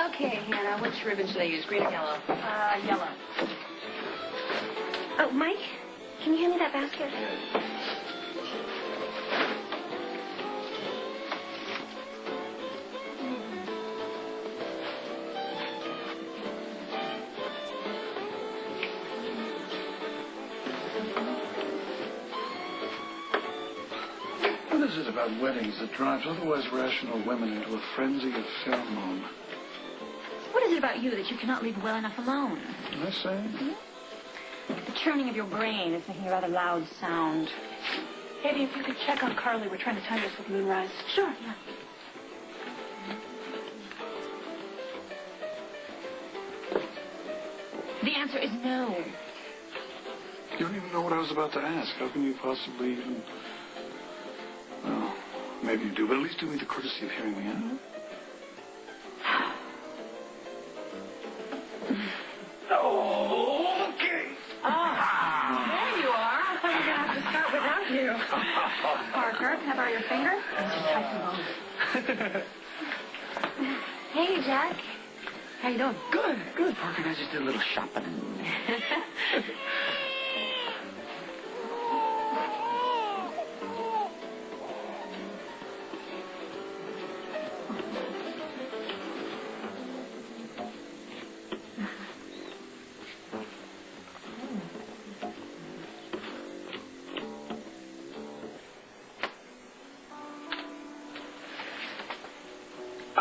Okay, Hannah, which ribbon should I use, green or yellow? Yellow. Oh, Mike, can you hand me that basket? What is it about weddings that drives otherwise rational women into a frenzy of pheromone? What is it about you that you cannot leave well enough alone? Am I saying? The churning of your brain is making a rather loud sound. Maybe if you could check on Carly. We're trying to time this with Moonrise. Sure, yeah. The answer is no. You don't even know what I was about to ask. How can you possibly even... Well, maybe you do, but at least do me the courtesy of hearing me out. Okay. There you are. I thought we were going to have to start without you. Parker, can I borrow your finger? Just type them Hey, Jack. How you doing? Good. Parker and I just did a little shopping.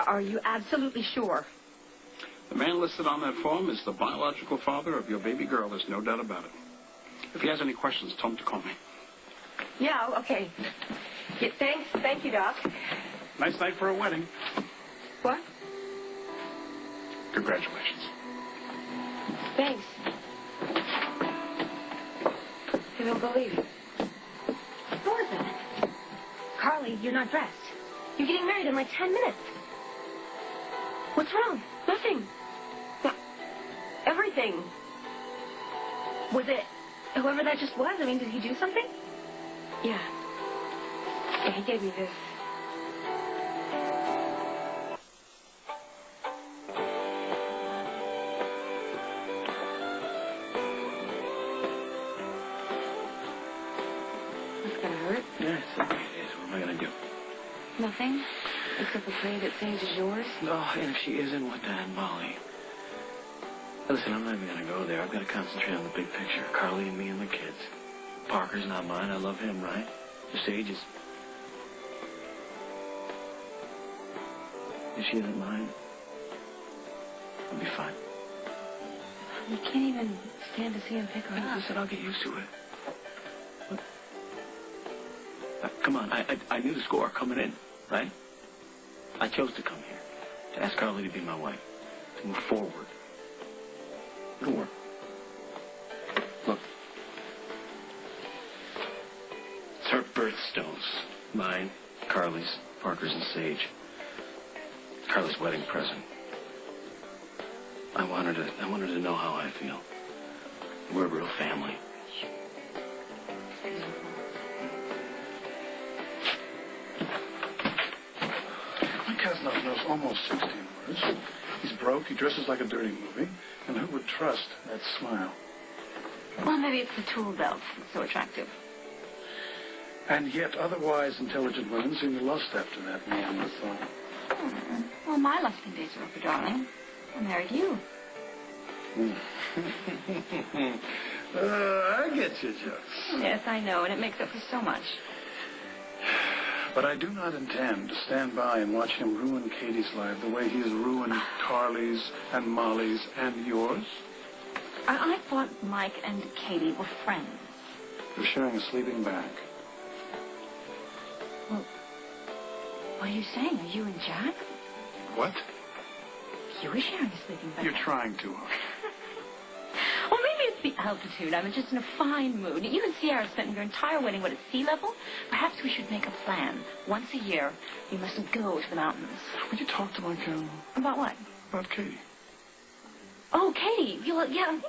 Are you absolutely sure? The man listed on that form is the biological father of your baby girl. There's no doubt about it. If he has any questions, tell him to call me. Yeah, okay. Yeah, thanks. Thank you, Doc. Nice night for a wedding. What? Congratulations. Thanks. I don't believe it. Who is it? Carly, you're not dressed. You're getting married in like 10 minutes. What's wrong? Nothing. Everything. Was it whoever that just was? I mean, did he do something? Yeah. Yeah, he gave me this. That's gonna hurt. Yeah, it's okay. What am I going to do? Nothing. Except for pray that Sage is yours. No, and if she isn't, what the heck, Molly? Listen, I'm not even going to go there. I've got to concentrate on the big picture. Carly and me and the kids. Parker's not mine. I love him, right? The Sage is... If she isn't mine, I'll be fine. You can't even stand to see him pick her up. Listen, I'll get used to it. What? Come on, I knew the score coming in, right? I chose to come here, to ask Carly to be my wife, to move forward. It'll work. Look. It's her birthstones. Mine, Carly's, Parker's, and Sage. Carly's wedding present. I want her to know how I feel. We're a real family. My cousin knows almost 16 words. He's broke, he dresses like a dirty movie, and who would trust that smile? Well, maybe it's the tool belt that's so attractive. And yet otherwise intelligent women seem to lust after that man with Well, my lusting days are over, darling. I married you. I get your jokes. Yes, I know, and it makes up for so much. But I do not intend to stand by and watch him ruin Katie's life the way he has ruined Carly's and Molly's and yours. I thought Mike and Katie were friends. You're sharing a sleeping bag. Well, what are you saying? Are you and Jack? What? You were sharing a sleeping bag. You're trying too hard. Well, maybe it's the altitude. I'm just in a fine mood. You and Sierra spent your entire wedding, at sea level? Perhaps we should make a plan. Once a year, we must go to the mountains. Would you talk to my girl? About what? About Katie. Oh, Katie. Yeah,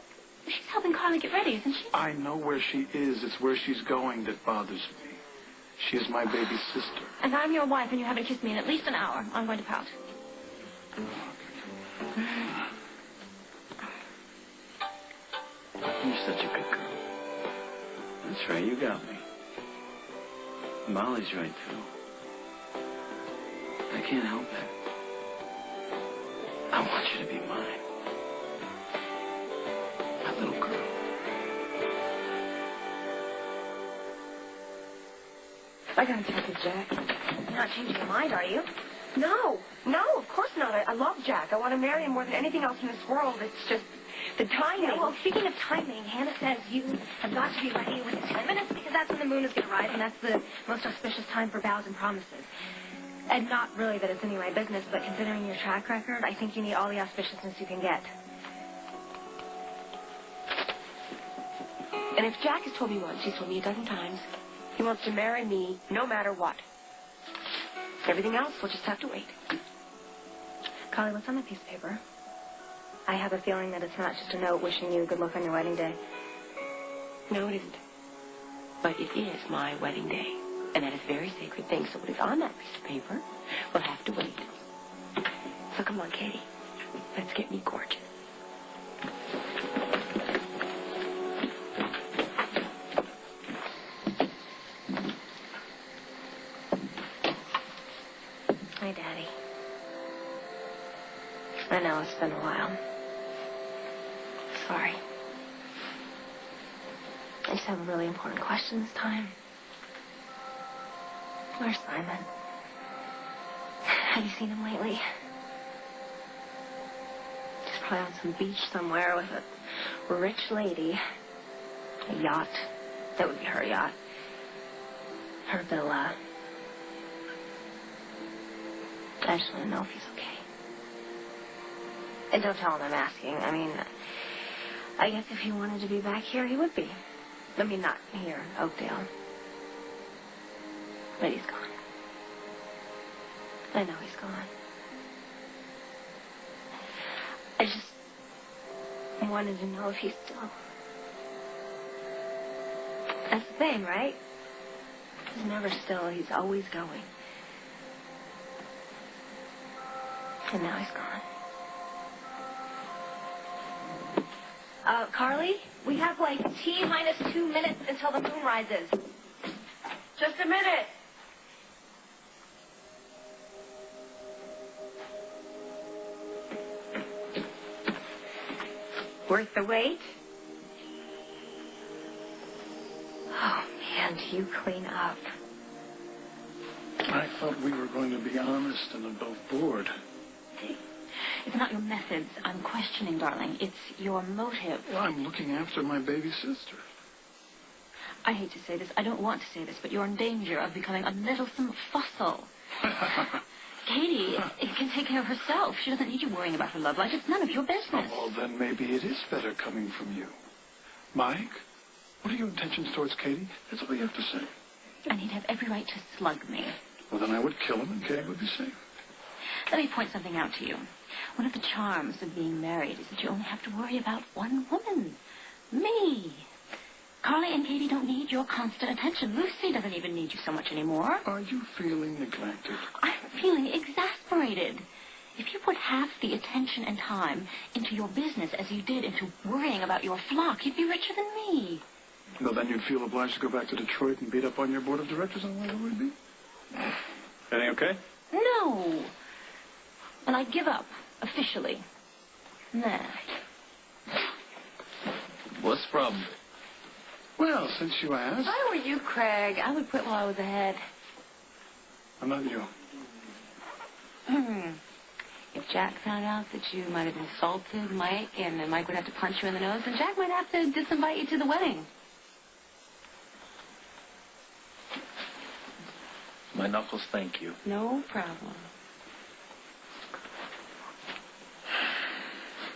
she's helping Carly get ready, isn't she? I know where she is. It's where she's going that bothers me. She is my baby sister. And I'm your wife, and you haven't kissed me in at least an hour. I'm going to pout. You're such a good girl. That's right, you got me. Molly's right, too. I can't help it. I want you to be mine. My little girl. I gotta talk to Jack. You're not changing your mind, are you? No, of course not. I love Jack. I want to marry him more than anything else in this world. It's just the timing. Yeah, well, speaking of timing, Hannah says you have got to be ready within 10 minutes because that's when the moon is going to rise, and that's the most auspicious time for vows and promises. And not really that it's any of my business, but considering your track record, I think you need all the auspiciousness you can get. And if Jack has told me once, he's told me a dozen times, he wants to marry me no matter what. Everything else will just have to wait. Collie, what's on that piece of paper? I have a feeling that it's not just a note wishing you good luck on your wedding day. No, it isn't. But it is my wedding day. And that is a very sacred thing. So what is on that piece of paper will have to wait. So come on, Katie. Let's get me gorgeous. Hi, Daddy. I know it's been a while. Sorry. I just have a really important question this time. Where's Simon? Have you seen him lately? He's probably on some beach somewhere with a rich lady. A yacht. That would be her yacht. Her villa. I just want to know if he's okay. And don't tell him I'm asking. I mean, I guess if he wanted to be back here, he would be. I mean, not here, Oakdale. But he's gone. I know he's gone. I just wanted to know if he's still... That's the thing, right? He's never still. He's always going. And now he's gone. Carly, we have like T-minus 2 minutes until the moon rises. Just a minute. Worth the wait? Oh, man, do you clean up? I thought we were going to be honest and above board. It's not your methods I'm questioning, darling. It's your motive. Well, I'm looking after my baby sister. I hate to say this. I don't want to say this, but you're in danger of becoming a meddlesome fossil. Katie can take care of herself. She doesn't need you worrying about her love life. It's none of your business. Well, then maybe it is better coming from you. Mike, what are your intentions towards Katie? That's all you have to say. And he'd have every right to slug me. Well, then I would kill him and Katie would be safe. Let me point something out to you. One of the charms of being married is that you only have to worry about one woman. Me. Carly and Katie don't need your constant attention. Lucy doesn't even need you so much anymore. Are you feeling neglected? I'm feeling exasperated. If you put half the attention and time into your business as you did into worrying about your flock, you'd be richer than me. Well, then you'd feel obliged to go back to Detroit and beat up on your board of directors on whatever it would be? Everything okay? No. And I give up, officially. Nah. What's the problem? Well, since you asked, If I were you, Craig, I would quit while I was ahead. I'm not you. If Jack found out that you might have insulted Mike, and then Mike would have to punch you in the nose, then Jack might have to disinvite you to the wedding. My knuckles thank you. No problem.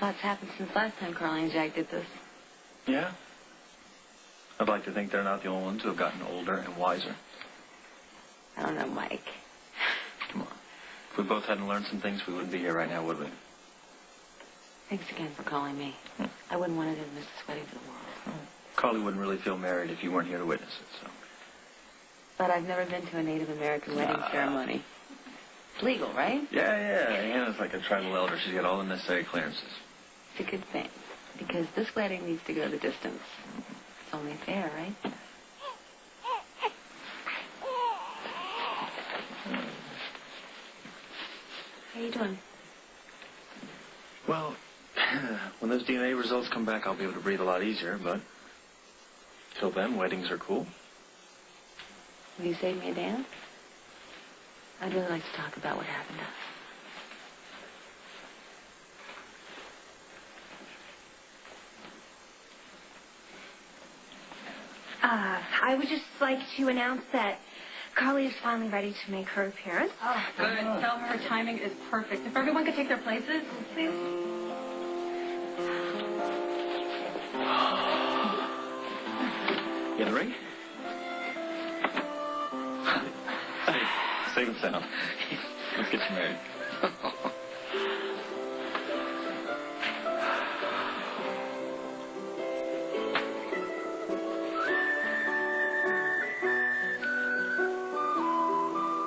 Lots happened since last time Carly and Jack did this. Yeah? I'd like to think they're not the only ones who have gotten older and wiser. I don't know, Mike. Come on. If we both hadn't learned some things, we wouldn't be here right now, would we? Thanks again for calling me. I wouldn't want to miss this wedding for the world. Carly wouldn't really feel married if you weren't here to witness it, so. But I've never been to a Native American wedding ceremony. It's legal, right? Yeah. Hannah's like a tribal elder. She's got all the necessary clearances. It's a good thing, because this wedding needs to go the distance. It's only fair, right? How you doing? Well, when those DNA results come back, I'll be able to breathe a lot easier, but till then, weddings are cool. Will you save me a dance? I'd really like to talk about what happened to us. I would just like to announce that Carly is finally ready to make her appearance. Oh, good. Tell her her timing is perfect. If everyone could take their places, please. You have the ring? Hey, safe and sound. Let's get you married.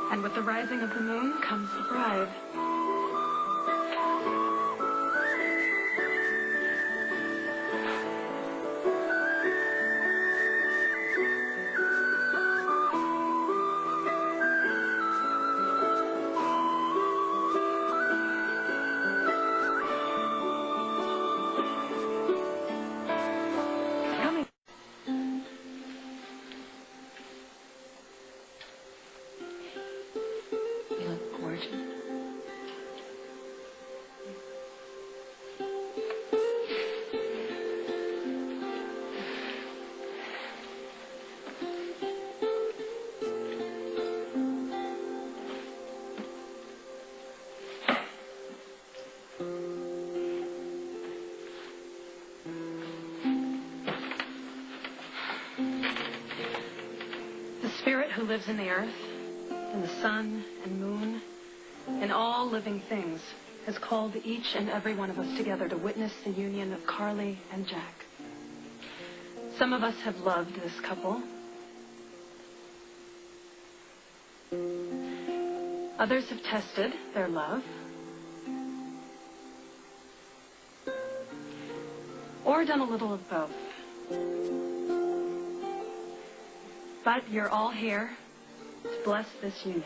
And with the rising of the moon comes the bride. You look gorgeous. The spirit who lives in the earth, and the sun and moon, and all living things, has called each and every one of us together to witness the union of Carly and Jack. Some of us have loved this couple. Others have tested their love. Or done a little of both. But you're all here to bless this union.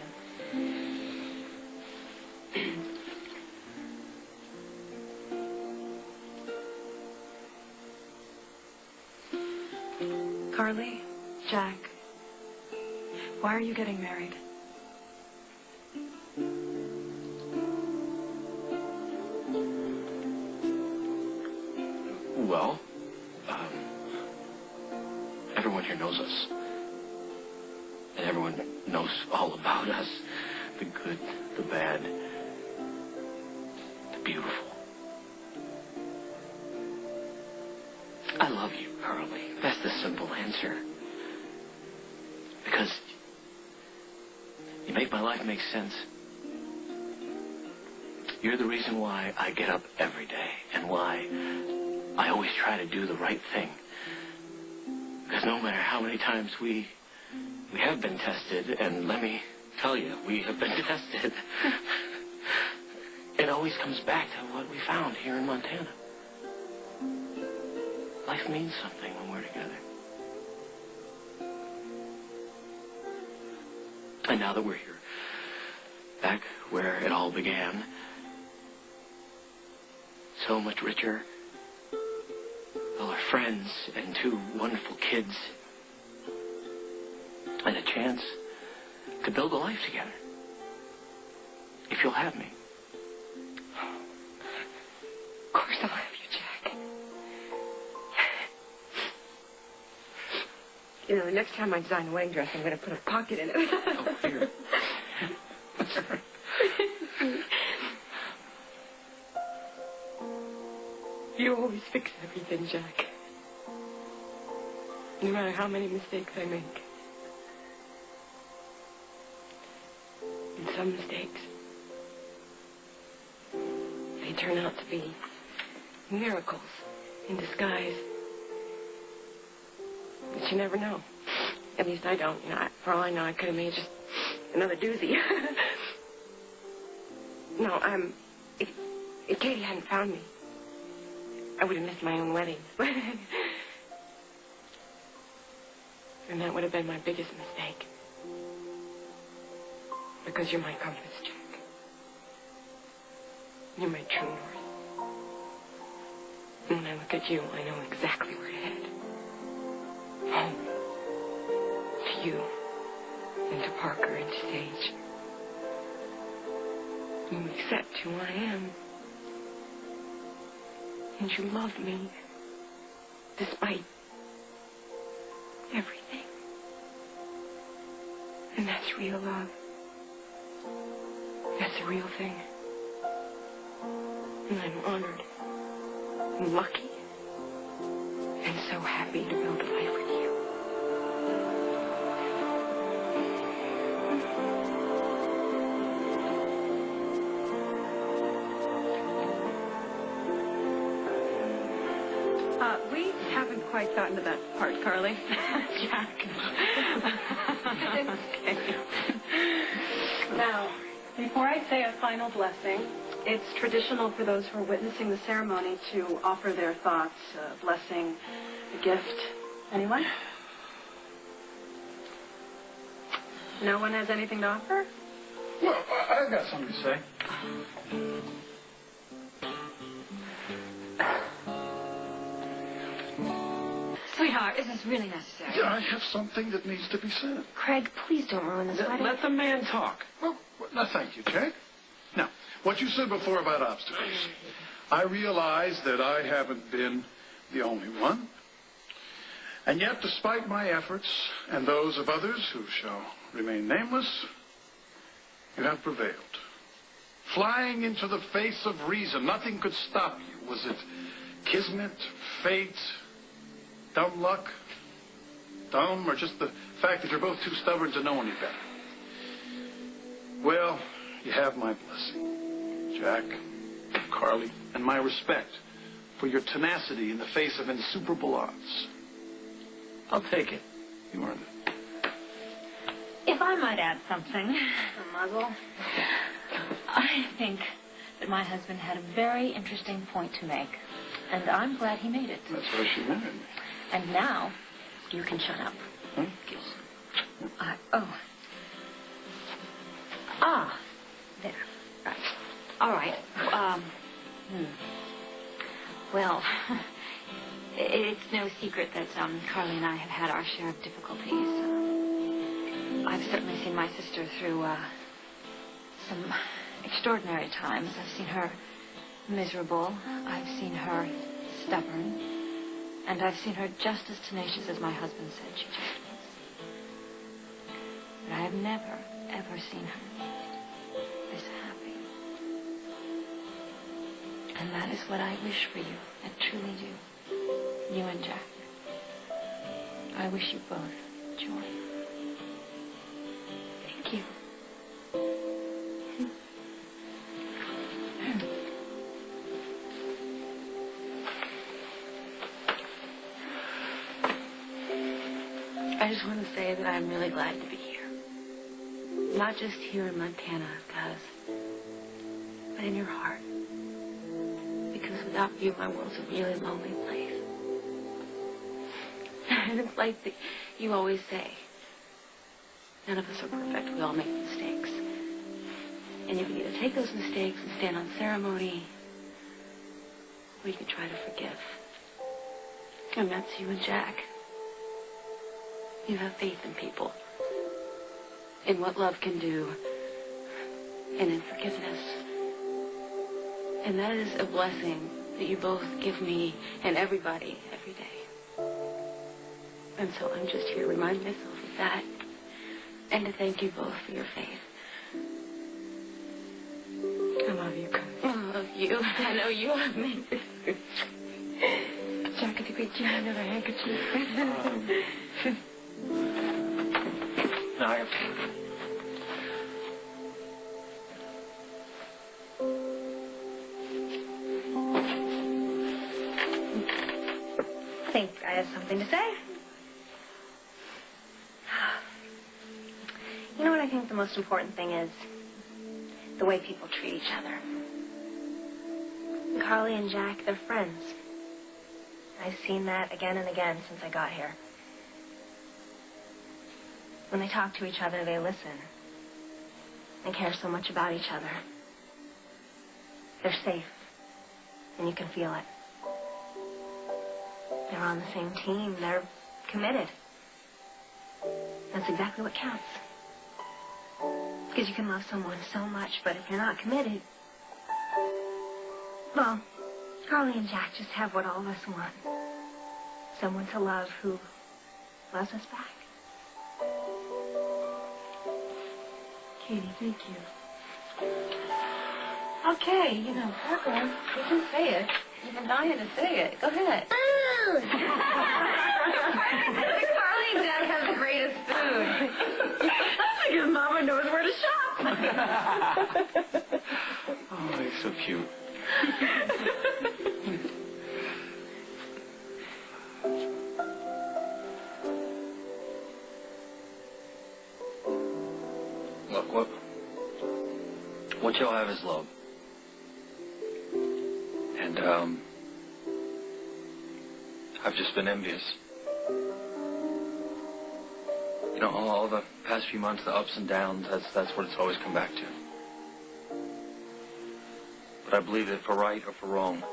Carly, Jack, why are you getting married? Well, everyone here knows us. And everyone knows all about us. The good, the bad, the beautiful. I love you, Carly. That's the simple answer. Because you make my life make sense. You're the reason why I get up every day and why I always try to do the right thing. Because no matter how many times we have been tested, and let me tell you, we have been tested. It always comes back to what we found here in Montana. Life means something when we're together. And now that we're here, back where it all began, so much richer, all our friends and two wonderful kids, and a chance to build a life together. If you'll have me. Of course I'll have you, Jack. You know, the next time I design a wedding dress, I'm going to put a pocket in it. Oh, here. You always fix everything, Jack. No matter how many mistakes I make. And some mistakes, they turn out to be miracles in disguise. But you never know. At least I don't. You know, for all I know, I could have made just another doozy. No, if Katie hadn't found me, I would have missed my own wedding. And that would have been my biggest mistake. Because you're my compass, Jack. You're my true north. And when I look at you, I know exactly where to head. Home. To you. And to Parker and to Sage. You accept who I am. And you love me. Despite everything. And that's real love. That's the real thing. And I'm honored. And lucky. And so happy to build a life with you. We haven't quite gotten to that part, Carly. Jack. Okay. Now, before I say a final blessing, it's traditional for those who are witnessing the ceremony to offer their thoughts, a blessing, a gift. Anyone? No one has anything to offer? Well, I've got something to say. Sweetheart, is this really necessary? Yeah, I have something that needs to be said. Craig, please don't ruin this wedding. Let the man talk. Well, no, thank you, Jack. Now, what you said before about obstacles, I realize that I haven't been the only one. And yet, despite my efforts and those of others who shall remain nameless, you have prevailed. Flying into the face of reason, nothing could stop you. Was it kismet, fate, dumb luck? Dumb, or just the fact that you're both too stubborn to know any better? Well, you have my blessing, Jack, Carly, and my respect for your tenacity in the face of insuperable odds. I'll take it. You earned it. If I might add something, A muzzle? I think that my husband had a very interesting point to make, and I'm glad he made it. That's why she married me. And now, you can shut up. Huh? There. Right. All right. Well, it's no secret that Carly and I have had our share of difficulties. I've certainly seen my sister through some extraordinary times. I've seen her miserable. I've seen her stubborn. And I've seen her just as tenacious as my husband said she just was. But I have never, ever seen her this happy. And that is what I wish for you. I truly do. You and Jack. I wish you both joy. Thank you. I just want to say that I'm really glad to be here. Not just here in Montana, but in your heart. Because without you, my world's a really lonely place. And it's like you always say, none of us are perfect. We all make mistakes. And you can either take those mistakes and stand on ceremony, or you can try to forgive. And that's you and Jack. You have faith in people, in what love can do, and in forgiveness. And that is a blessing that you both give me and everybody every day. And so I'm just here to remind myself of that and to thank you both for your faith. I love you, Conn. I love you. I know you love me. Jack, if you could give me another handkerchief. No, I have I think I have something to say. You know what I think the most important thing is? the way people treat each other. Carly and Jack, they're friends. I've seen that again and again since I got here. When they talk to each other, they listen. They care so much about each other. They're safe, and you can feel it. They're on the same team. They're committed. That's exactly what counts. Because you can love someone so much, but if you're not committed, well, Carly and Jack just have what all of us want. Someone to love who loves us back. Katie, thank you. Okay, you know, Parker, you can say it. You've been dying to say it. Go ahead. Food! Carly and Jack have the greatest food. Because Mama knows where to shop. Oh, they're so cute. Look, what y'all have is love. And, I've just been envious. You know, all the past few months, the ups and downs, that's what it's always come back to. But I believe that for right or for wrong,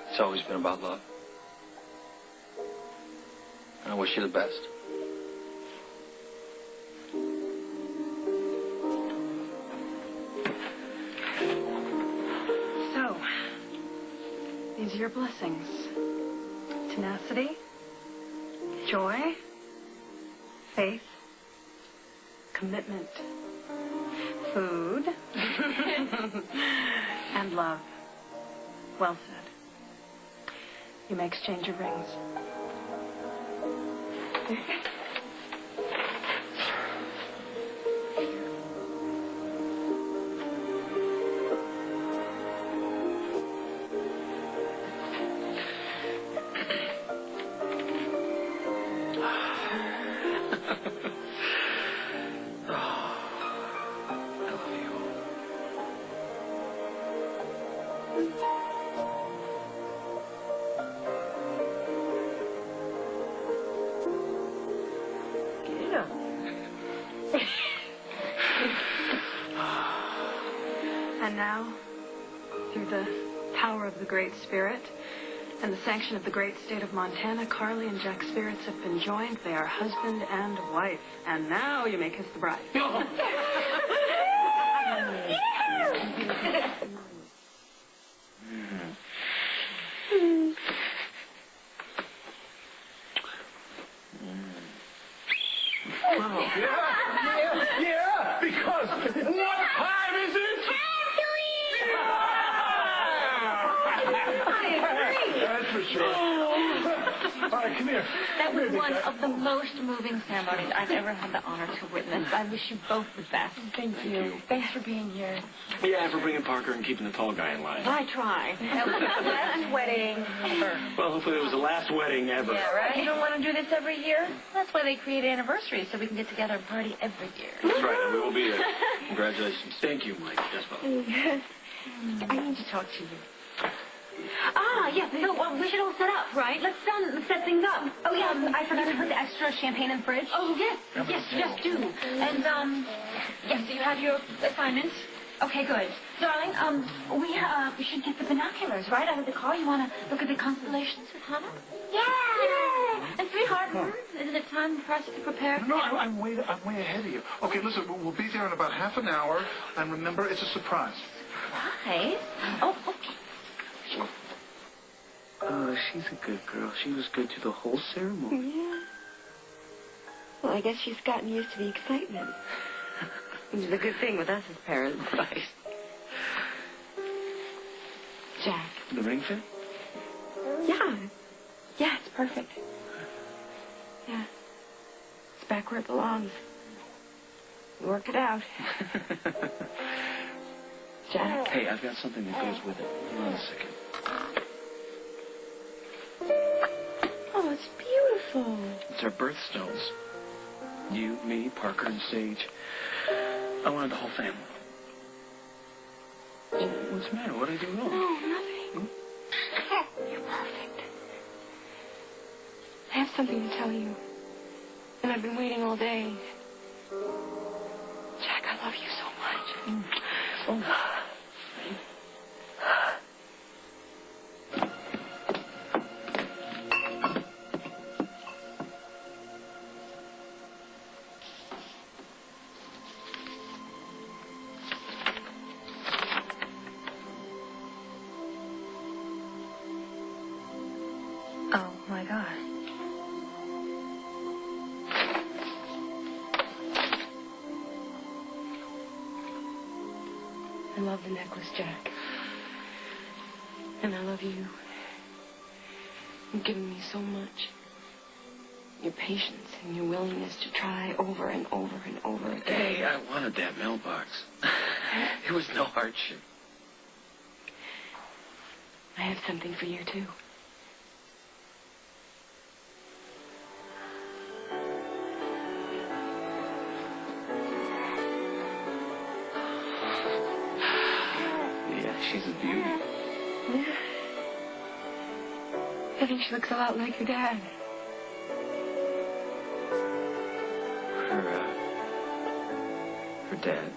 it's always been about love. And I wish you the best. So, these are your blessings. Tenacity, joy, faith, commitment, food, and love. Well said. You may exchange your rings. And now, through the power of the Great Spirit and the sanction of the great state of Montana, Carly and Jack's spirits have been joined. They are husband and wife. And now you may kiss the bride. Yeah, because what time is it? That's for sure. All right, come here. That was one of the most moving ceremonies I've ever had the honor to witness. I wish you both the best. Thank you. Thanks for being here. Yeah, for bringing Parker and keeping the tall guy in line. I try. That was the best wedding ever. Well, hopefully it was the last wedding ever. Yeah, right? You don't want to do this every year? That's why they create anniversaries, so we can get together and party every year. That's right, and we will be there. Congratulations. Thank you, Mike. Yes, well. I need to talk to you. Ah, yeah, so we should all set up, right? Let's set things up. Oh, yeah, I forgot to put the extra champagne in the fridge. Oh, yes, do. And, yes, so you have your assignments. Okay, good. Darling, we should get the binoculars, right, out of the car. You want to look at the constellations with Hannah? Yeah! And sweetheart, isn't it time for us to prepare? No, I'm way ahead of you. Okay, listen, we'll be there in about half an hour, and remember, it's a surprise. Surprise? Oh, okay. Oh, she's a good girl. She was good through the whole ceremony. Yeah. Well, I guess she's gotten used to the excitement. Which is a good thing with us as parents. Right. Jack. The ring fit? Yeah. Yeah, it's perfect. Yeah. It's back where it belongs. We worked it out. Jack. Hey, I've got something that goes with it. Hold on a second. Oh, it's beautiful. It's our birthstones. You, me, Parker, and Sage. I wanted the whole family. What's the matter? What did I do wrong? No, nothing. You're perfect. I have something to tell you. And I've been waiting all day. Jack, I love you so much. Oh. Oh, my God. I love the necklace, Jack. And I love you. You've given me so much. Your patience and your willingness to try over and over and over again. Hey, I wanted that mailbox. It was no hardship. I have something for you, too. Yeah, she's a beauty. Yeah. I think she looks a lot like your dad. Her dad.